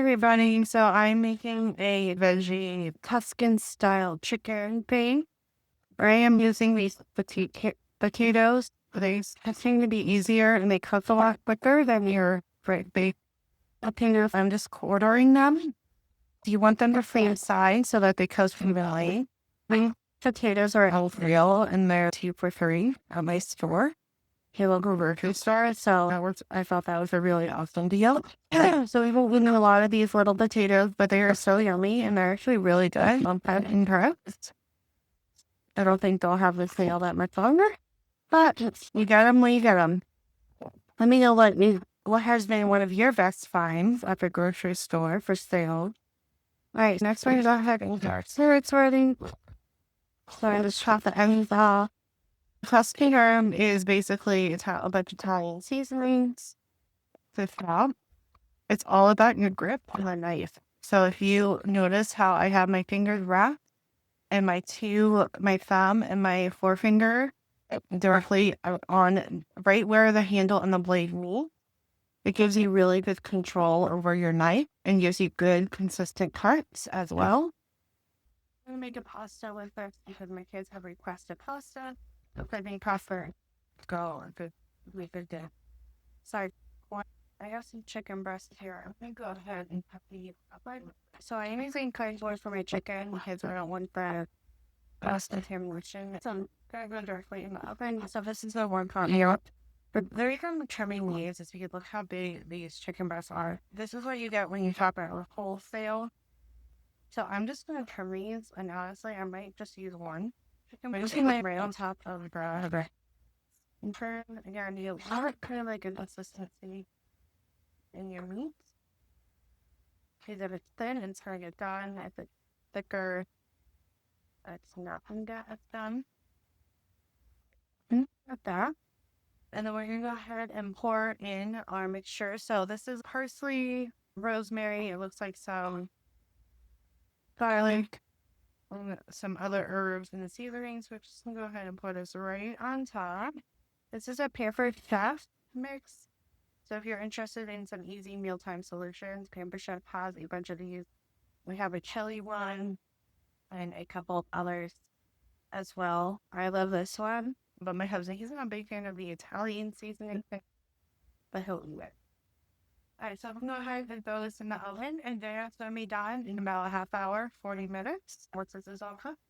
everybody. So I'm making a veggie Tuscan style chicken pain. I am using these potatoes. They seem to be easier and they cook a lot quicker than your baked potatoes. I'm just quartering them. You want them the same size so that they cook evenly. My potatoes are health real and they're 2 for $3 at my store. Local grocery store. So I thought that was a really awesome deal. So we've been eating a lot of these little potatoes, but they are so yummy and they're actually really good. I'm kind of impressed. I don't think they'll have this sale that much longer, but you get them when you get them. Let me know what has been one of your best finds at the grocery store for sale. All right, next one is our heading carrots sorting. So I just chop the ends off. Tuscan herb is basically a bunch of Italian seasonings. It's all about your grip on the knife. So if you notice how I have my fingers wrapped and my thumb and my forefinger directly on right where the handle and the blade meet, it gives you really good control over your knife and gives you good consistent cuts as well. I'm gonna make a pasta with this because my kids have requested pasta. I think pasta go we could do. Sorry. I have some chicken breast here. I'm gonna go ahead and put the oven. So I am using cardboard for my chicken because I don't want the pasta contamination. So I'm gonna go directly in the oven. So this is the 1 pound here. But the reason I'm trimming these is because look how big these chicken breasts are. This is what you get when you shop at a wholesale. So I'm just gonna trim these, and honestly, I might just use one chicken. I'm using my right on top of the bread. And turn again, you want kind of like a consistency in your meat. Because if it's thin, it's going to get done. If it's thicker, it's not going to get done. Like that. And then we're going to go ahead and pour in our mixture. So this is parsley, rosemary. It looks like some garlic, and some other herbs and the seasonings. We're just going to go ahead and put this right on top. This is a Pampered Chef mix. So if you're interested in some easy mealtime solutions, Pampered Chef has a bunch of these. We have a chili one and a couple of others as well. I love this one, but my husband, he's not a big fan of the Italian seasoning thing, but he'll eat it. All right, so I'm going to go ahead and throw this in the oven, and then it's going to be done in about a half hour, 40 minutes, once this is all cooked.